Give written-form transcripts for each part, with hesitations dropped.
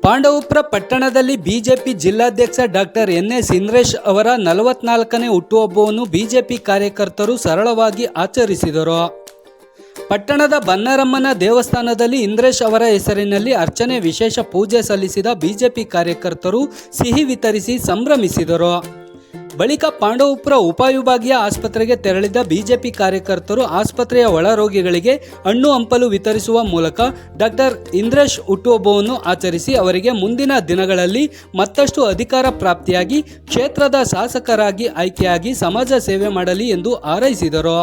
ಪಾಂಡವಪುರ ಪಟ್ಟಣದಲ್ಲಿ ಬಿಜೆಪಿ ಜಿಲ್ಲಾಧ್ಯಕ್ಷ ಡಾಕ್ಟರ್ ಎನ್.ಎಸ್. ಇಂದ್ರೇಶ್ ಅವರ 44ನೇ ಹುಟ್ಟುಹಬ್ಬವನ್ನು ಬಿಜೆಪಿ ಕಾರ್ಯಕರ್ತರು ಸರಳವಾಗಿ ಆಚರಿಸಿದರು. ಪಟ್ಟಣದ ಬನ್ನರಮ್ಮನ ದೇವಸ್ಥಾನದಲ್ಲಿ ಇಂದ್ರೇಶ್ ಅವರ ಹೆಸರಿನಲ್ಲಿ ಅರ್ಚನೆ ವಿಶೇಷ ಪೂಜೆ ಸಲ್ಲಿಸಿದ ಬಿಜೆಪಿ ಕಾರ್ಯಕರ್ತರು ಸಿಹಿ ವಿತರಿಸಿ ಸಂಭ್ರಮಿಸಿದರು. ಬಳಿಕ ಪಾಂಡವಪುರ ಉಪವಿಭಾಗೀಯ ಆಸ್ಪತ್ರೆಗೆ ತೆರಳಿದ ಬಿಜೆಪಿ ಕಾರ್ಯಕರ್ತರು ಆಸ್ಪತ್ರೆಯ ಒಳ ರೋಗಿಗಳಿಗೆ ಹಣ್ಣು ಹಂಪಲು ವಿತರಿಸುವ ಮೂಲಕ ಡಾಕ್ಟರ್ ಇಂದ್ರೇಶ್ ಹುಟ್ಟುಹಬ್ಬವನ್ನು ಆಚರಿಸಿ ಅವರಿಗೆ ಮುಂದಿನ ದಿನಗಳಲ್ಲಿ ಮತ್ತಷ್ಟು ಅಧಿಕಾರ ಪ್ರಾಪ್ತಿಯಾಗಿ ಕ್ಷೇತ್ರದ ಶಾಸಕರಾಗಿ ಆಯ್ಕೆಯಾಗಿ ಸಮಾಜ ಸೇವೆ ಮಾಡಲಿ ಎಂದು ಹಾರೈಸಿದರು.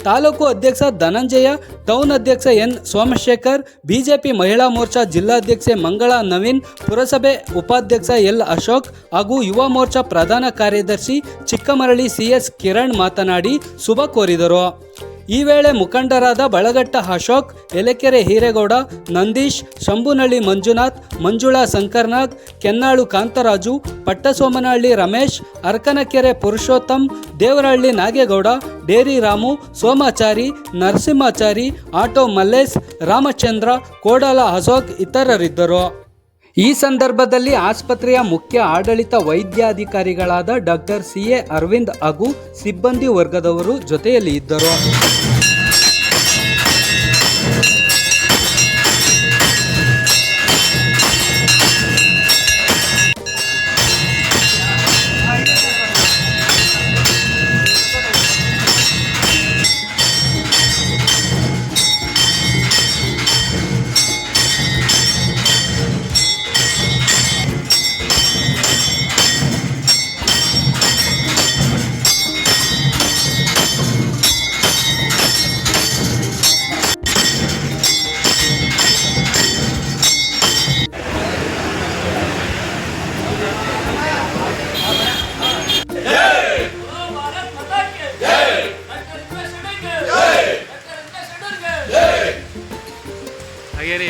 ತಾಲೂಕು ಅಧ್ಯಕ್ಷ ಧನಂಜಯ, ಟೌನ್ ಅಧ್ಯಕ್ಷ ಎನ್. ಸೋಮಶೇಖರ್, ಬಿಜೆಪಿ ಮಹಿಳಾ ಮೋರ್ಚಾ ಜಿಲ್ಲಾಧ್ಯಕ್ಷೆ ಮಂಗಳಾ ನವೀನ್, ಪುರಸಭೆ ಉಪಾಧ್ಯಕ್ಷ ಎಲ್. ಅಶೋಕ್ ಹಾಗೂ ಯುವ ಮೋರ್ಚಾ ಪ್ರಧಾನ ಕಾರ್ಯದರ್ಶಿ ಚಿಕ್ಕಮರಳಿ ಸಿ.ಎಸ್. ಕಿರಣ್ ಮಾತನಾಡಿ ಶುಭ ಕೋರಿದರು. ಈ ವೇಳೆ ಮುಖಂಡರಾದ ಬಳಗಟ್ಟ ಅಶೋಕ್, ಎಲೆಕೆರೆ ಹೀರೇಗೌಡ, ನಂದೀಶ್, ಶಂಭುನಳ್ಳಿ ಮಂಜುನಾಥ್, ಮಂಜುಳಾ ಶಂಕರ್ನಾಗ್, ಕೆನ್ನಾಳು ಕಾಂತರಾಜು, ಪಟ್ಟಸೋಮನಹಳ್ಳಿ ರಮೇಶ್, ಅರ್ಕನಕೆರೆ ಪುರುಷೋತ್ತಮ್, ದೇವರಹಳ್ಳಿ ನಾಗೇಗೌಡ, ಡೇರಿ ರಾಮು, ಸೋಮಾಚಾರಿ, ನರಸಿಂಹಾಚಾರಿ, ಆಟೋ ಮಲ್ಲೇಶ್, ರಾಮಚಂದ್ರ, ಕೋಡಾಲ ಅಶೋಕ್ ಇತರರಿದ್ದರು. ಈ ಸಂದರ್ಭದಲ್ಲಿ ಆಸ್ಪತ್ರೆಯ ಮುಖ್ಯ ಆಡಳಿತ ವೈದ್ಯಾಧಿಕಾರಿಗಳಾದ ಡಾಕ್ಟರ್ ಸಿ.ಎ. ಅರವಿಂದ್ ಹಾಗೂ ಸಿಬ್ಬಂದಿ ವರ್ಗದವರು ಜೊತೆಯಲ್ಲಿ ಇದ್ದರು.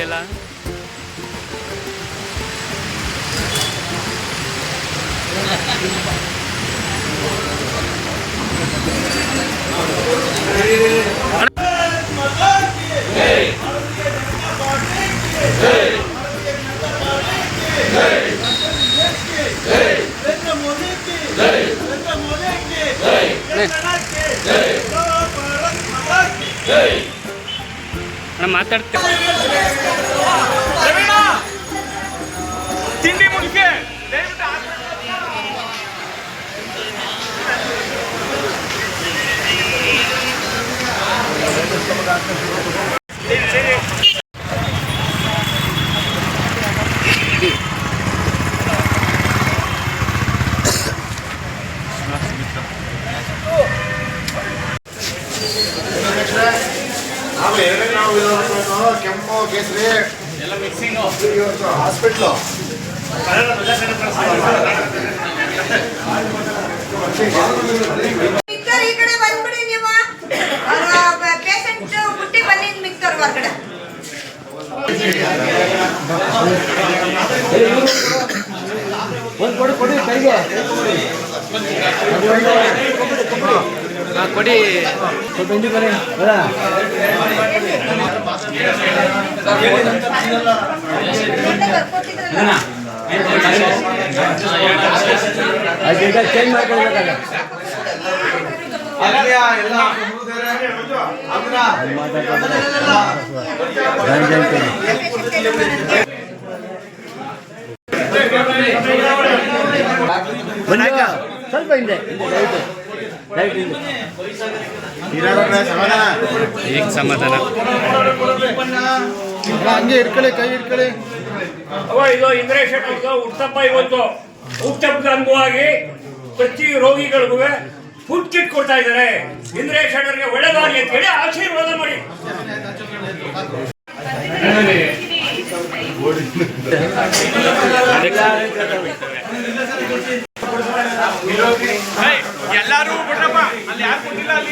ಎಲ್ಲ ಮಾತಾಡ್ತೇವೆ. ತಿಂಡಿ ಮುಗಿಕೆ ಕೆಮ್ಮು ಕೇಸರಿ ಎಲ್ಲ ಮಿಕ್ಸಿಂಗ್ ಹಾಸ್ಪಿಟ್ಲು ಈ ಕಡೆ ಬಂದ್ಬಿಡಿ ನೀವು ಪೇಷಂಟ್ ಬುಟ್ಟಿ ಬನ್ನಿ ಮಿಕ್ಸರ್ ಹೊರಗಡೆ ಒಂದು ಕೊಡಿ ಕೈಗೆ ಕೊಡಿ ಬಂಡಿ ಬರೀ ಚೇಂಜ್ ಮಾಡ್ಕೊಳ್ಬೇಕಲ್ಲ. ಸ್ವಲ್ಪ ಹಿಂದೆ ಈಗ ಸಮಾಧಾನ ಹಂಗೆ ಇಟ್ಕೊಳ್ಳಿ, ಕೈ ಇಟ್ಕೊಳ್ಳಿ. ಇದು ಇಂದ್ರೇಶ್ ಅವ್ರದ್ದು ಹುಟ್ಟಪ್ಪ. ಇವತ್ತು ಹುಟ್ಟಪ್ಪದ ಅಂಗವಾಗಿ ಪ್ರತಿ ರೋಗಿಗಳಿಗೂ ಫುಡ್ ಕಿಟ್ ಕೊಡ್ತಾ ಇದ್ದಾರೆ. ಇಂದ್ರೇಶ್ ಅವರಿಗೆ ಒಳ್ಳೆದಾಗಲಿ ಅಂತ ಹೇಳಿ ಆಶೀರ್ವಾದ ಮಾಡಿ. ಎಲ್ಲರೂ ಬಿಡ್ರಪ್ಪ, ಅಲ್ಲಿ ಯಾರು ಕೊಟ್ಟಿಲ್ಲ. ಅಲ್ಲಿ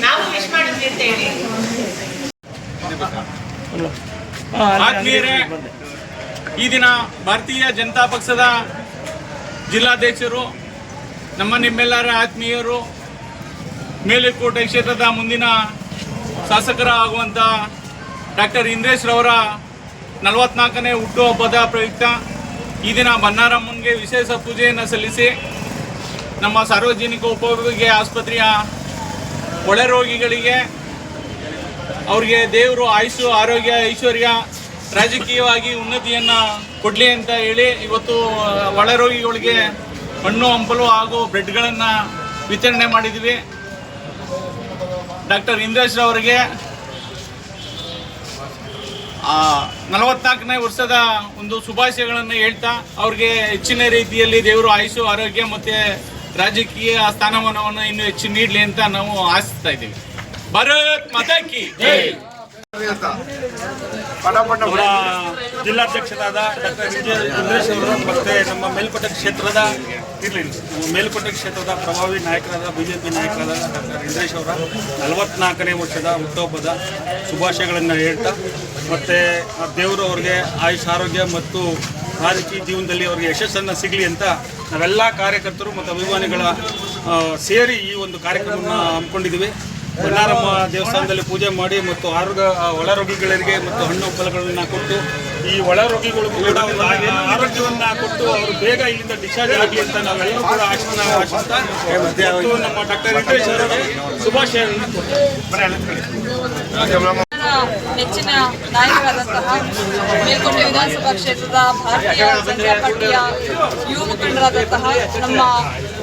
ನಾವು ವಿಶ್ ಮಾಡಿದ್ವಿ ಅಂತ ಹೇಳಿ. ಆತ್ಮೀಯರೇ, ಈ ದಿನ ಭಾರತೀಯ ಜನತಾ ಪಕ್ಷದ ಜಿಲ್ಲಾಧ್ಯಕ್ಷರು, ನಿಮ್ಮೆಲ್ಲರ ಆತ್ಮೀಯರು, ಮೇಲುಕೋಟೆ ಕ್ಷೇತ್ರದ ಮುಂದಿನ ಶಾಸಕರ ಆಗುವಂಥ ಡಾಕ್ಟರ್ ಇಂದ್ರೇಶ್ ರವರ 44ನೇ ಹುಟ್ಟುಹಬ್ಬದ ಪ್ರಯುಕ್ತ ಈ ದಿನ ಬನ್ನಾರಮ್ಮನಿಗೆ ವಿಶೇಷ ಪೂಜೆಯನ್ನು ಸಲ್ಲಿಸಿ ನಮ್ಮ ಸಾರ್ವಜನಿಕ ಉಪಯೋಗಿ ಆಸ್ಪತ್ರೆಯ ಒಳೆ ರೋಗಿಗಳಿಗೆ ಅವ್ರಿಗೆ ದೇವರು ಆಯುಷು, ಆರೋಗ್ಯ, ಐಶ್ವರ್ಯ, ರಾಜಕೀಯವಾಗಿ ಉನ್ನತಿಯನ್ನು ಕೊಡಲಿ ಅಂತ ಹೇಳಿ ಇವತ್ತು ಒಳ ರೋಗಿಗಳಿಗೆ ಹಣ್ಣು ಹಂಪಲು ಹಾಗೂ ಬ್ರೆಡ್ಗಳನ್ನು ವಿತರಣೆ ಮಾಡಿದ್ವಿ. ಡಾಕ್ಟರ್ ಇಂದ್ರೇಶ್ ಅವರಿಗೆ 44ನೇ ವರ್ಷದ ಒಂದು ಶುಭಾಶಯಗಳನ್ನು ಹೇಳ್ತಾ ಅವ್ರಿಗೆ ಹೆಚ್ಚಿನ ರೀತಿಯಲ್ಲಿ ದೇವರು ಆಯುಷು, ಆರೋಗ್ಯ ಮತ್ತು ರಾಜಕೀಯ ಸ್ಥಾನಮಾನವನ್ನು ಇನ್ನೂ ಹೆಚ್ಚು ನೀಡಲಿ ಅಂತ ನಾವು ಆಶಿಸ್ತಾ ಇದ್ದೀವಿ. ಭಾರತ್ ಮಾತಾ ಕಿ ಜೈ. ನಮ್ಮ ಜಿಲ್ಲಾಧ್ಯಕ್ಷರಾದ ಡಾಕ್ಟರ್ ಇಂದ್ರೇಶ್ ಅವರು ಮತ್ತು ನಮ್ಮ ಮೇಲ್ಕೋಟೆ ಕ್ಷೇತ್ರದ ಪ್ರಭಾವಿ ನಾಯಕರಾದ BJP ನಾಯಕರಾದ ಡಾಕ್ಟರ್ ಇಂದ್ರೇಶ್ ಅವರ 44ನೇ ವರ್ಷದ ಹುಟ್ಟುಹಬ್ಬದ ಶುಭಾಶಯಗಳನ್ನು ಹೇಳ್ತಾ ಮತ್ತು ದೇವರು ಅವ್ರಿಗೆ ಆಯುಷ್, ಆರೋಗ್ಯ ಮತ್ತು ರಾಜಕೀಯ ಜೀವನದಲ್ಲಿ ಅವ್ರಿಗೆ ಯಶಸ್ಸನ್ನು ಸಿಗಲಿ ಅಂತ ನಾವೆಲ್ಲ ಕಾರ್ಯಕರ್ತರು ಮತ್ತು ಅಭಿಮಾನಿಗಳ ಸೇರಿ ಈ ಒಂದು ಕಾರ್ಯಕ್ರಮವನ್ನು ಹಮ್ಮಿಕೊಂಡಿದ್ದೀವಿ. ಬನ್ನಾರಮ್ಮ ದೇವಸ್ಥಾನದಲ್ಲಿ ಪೂಜೆ ಮಾಡಿ ಮತ್ತು ಒಳ ರೋಗಿಗಳಿಗೆ ಮತ್ತು ಹಣ್ಣು ಹಂಪಲುಗಳನ್ನು ಕೊಟ್ಟು ಈ ಒಳ ರೋಗಿಗಳಿಗೂ ಕೂಡ ಒಂದು ಆರೋಗ್ಯವನ್ನು ಕೊಟ್ಟು ಅವರು ಬೇಗ ಇಲ್ಲಿಂದ ಡಿಸ್ಚಾರ್ಜ್ ಆಗಲಿ ಅಂತ ನಾವೆಲ್ಲರೂ ಕೂಡ ಆಶಿಸ್ತಾ ಮತ್ತು ನಮ್ಮ ಡಾಕ್ಟರ್ ಇಂದ್ರೇಶ್ ಅವರಿಗೆ ಶುಭಾಶಯಗಳನ್ನು ನೆಚ್ಚಿನ ನಾಯಕರಾದಂತಹ ಮೇಲ್ಕೋಟೆ ವಿಧಾನಸಭಾ ಕ್ಷೇತ್ರದ ಭಾರತೀಯ ಜನತಾ ಪಾರ್ಟಿಯ ಯುವ ಮುಖಂಡರಾದಂತಹ ನಮ್ಮ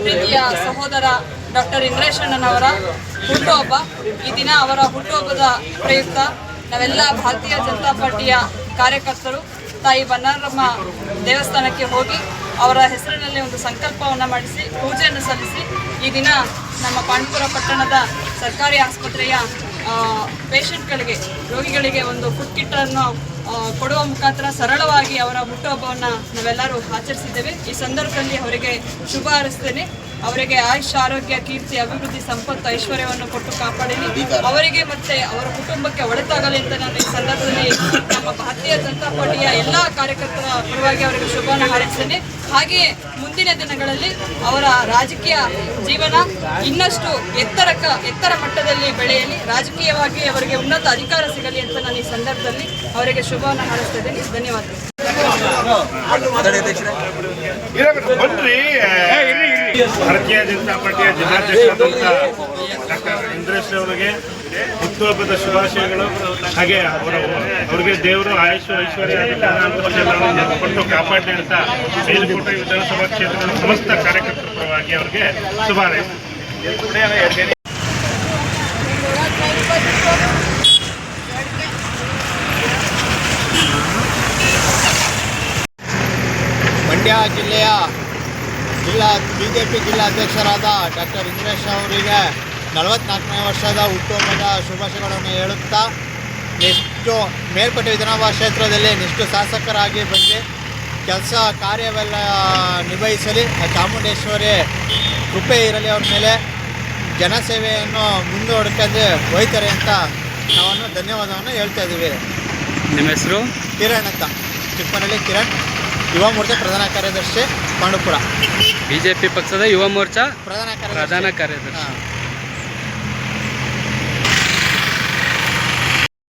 ಪ್ರೀತಿಯ ಸಹೋದರ ಡಾಕ್ಟರ್ ಇಂದ್ರೇಶ್ ಅಣ್ಣನವರ ಹುಟ್ಟುಹಬ್ಬ. ಈ ದಿನ ಅವರ ಹುಟ್ಟುಹಬ್ಬದ ಪ್ರಯುಕ್ತ ನಾವೆಲ್ಲ ಭಾರತೀಯ ಜನತಾ ಪಾರ್ಟಿಯ ಕಾರ್ಯಕರ್ತರು ತಾಯಿ ಬನ್ನಾರಮ್ಮ ದೇವಸ್ಥಾನಕ್ಕೆ ಹೋಗಿ ಅವರ ಹೆಸರಿನಲ್ಲಿ ಒಂದು ಸಂಕಲ್ಪವನ್ನು ಮಾಡಿಸಿ ಪೂಜೆಯನ್ನು ಸಲ್ಲಿಸಿ ಈ ದಿನ ನಮ್ಮ ಪಾಂಡವಪುರ ಪಟ್ಟಣದ ಸರ್ಕಾರಿ ಆಸ್ಪತ್ರೆಯ ಪೇಷಂಟ್ಗಳಿಗೆ, ರೋಗಿಗಳಿಗೆ ಒಂದು ಫುಡ್ ಕಿಟ್ಟನ್ನು ಕೊಡುವ ಮುಖಾಂತರ ಸರಳವಾಗಿ ಅವರ ಹುಟ್ಟುಹಬ್ಬವನ್ನು ನಾವೆಲ್ಲರೂ ಆಚರಿಸಿದ್ದೇವೆ. ಈ ಸಂದರ್ಭದಲ್ಲಿ ಅವರಿಗೆ ಶುಭ ಹಾರೈಸ್ತೇನೆ. ಅವರಿಗೆ ಆಯುಷ್, ಆರೋಗ್ಯ, ಕೀರ್ತಿ, ಅಭಿವೃದ್ಧಿ, ಸಂಪತ್ತು, ಐಶ್ವರ್ಯವನ್ನು ಕೊಟ್ಟು ಕಾಪಾಡಲಿ. ಅವರಿಗೆ ಮತ್ತೆ ಅವರ ಕುಟುಂಬಕ್ಕೆ ಒಳಿತಾಗಲಿ ಅಂತ ನಾನು ಈ ಸಂದರ್ಭದಲ್ಲಿ ನಮ್ಮ ಭಾರತೀಯ ಜನತಾ ಪಾರ್ಟಿಯ ಎಲ್ಲ ಕಾರ್ಯಕರ್ತರ ಪರವಾಗಿ ಅವರಿಗೆ ಶುಭವನ್ನು ಹಾರೈಸ್ತೇನೆ. ಹಾಗೆಯೇ ಮುಂದಿನ ದಿನಗಳಲ್ಲಿ ಅವರ ರಾಜಕೀಯ ಜೀವನ ಇನ್ನಷ್ಟು ಎತ್ತರ ಮಟ್ಟದಲ್ಲಿ ಬೆಳೆಯಲಿ, ರಾಜಕೀಯವಾಗಿ ಅವರಿಗೆ ಉನ್ನತ ಅಧಿಕಾರ ಸಿಗಲಿ ಅಂತ ನಾನು ಈ ಸಂದರ್ಭದಲ್ಲಿ ಅವರಿಗೆ ಶುಭವನ್ನು ಹಾರೈಸ್ತಾ ಇದ್ದೇನೆ. ಧನ್ಯವಾದಗಳು. ಭಾರತೀಯ ಜನತಾ ಪಾರ್ಟಿಯ ಜಿಲ್ಲಾಧ್ಯಕ್ಷರಾದಂಥ ಡಾಕ್ಟರ್ ಇಂದ್ರೇಶ್ ಅವರಿಗೆ ಹುಟ್ಟುಹಬ್ಬದ ಶುಭಾಶಯಗಳು. ಹಾಗೆ ಅವರಿಗೆ ದೇವರು ಆಯುಷ್, ಐಶ್ವರ್ಯ ಕೊಟ್ಟು ಕಾಪಾಡಲಿ ಅಂತ ಮೇಲುಕೋಟೆ ವಿಧಾನಸಭಾ ಕ್ಷೇತ್ರದ ಸಮಸ್ತ ಕಾರ್ಯಕರ್ತರ ಪರವಾಗಿ ಅವರಿಗೆ ಶುಭ ಹಾರೈಸ್ತೀನಿ. ಮಂಡ್ಯ ಜಿಲ್ಲೆಯ BJP ಜಿಲ್ಲಾಧ್ಯಕ್ಷರಾದ ಡಾಕ್ಟರ್ ಇಂದ್ರೇಶ್ ಅವರಿಗೆ 44ನೇ ವರ್ಷದ ಹುಟ್ಟುಹಬ್ಬದ ಶುಭಾಶಯಗಳನ್ನು ಹೇಳುತ್ತಾ, ನೆಕ್ಸ್ಟು ಮೇಲ್ಕೋಟೆ ವಿಧಾನಸಭಾ ಕ್ಷೇತ್ರದಲ್ಲಿ ನೆಕ್ಸ್ಟು ಶಾಸಕರಾಗಿ ಬಂದು ಕೆಲಸ ಕಾರ್ಯವೆಲ್ಲ ನಿಭಾಯಿಸಲಿ, ಚಾಮುಂಡೇಶ್ವರಿ ಕೃಪೆ ಇರಲಿ ಅವ್ರ ಮೇಲೆ, ಜನಸೇವೆಯನ್ನು ಮುಂದುವಡ್ಕೊಂಡು ಹೋಯ್ತಾರೆ ಅಂತ ನಾವು ಧನ್ಯವಾದವನ್ನು ಹೇಳ್ತಾ ಇದ್ದೀವಿ. ನಿಮ್ಮ ಹೆಸರು? ಕಿರಣ್ ಅಂತ, ಚಿಕ್ಕಮನಹಳ್ಳಿ ಕಿರಣ್, ಯುವ ಮೋರ್ಚಾ ಪ್ರಧಾನ ಕಾರ್ಯದರ್ಶಿ, ಪಾಂಡವಪುರ. BJP ಪಕ್ಷದ ಯುವ ಮೋರ್ಚಾ ಪ್ರಧಾನ ಪ್ರಧಾನ ಕಾರ್ಯದರ್ಶಿ.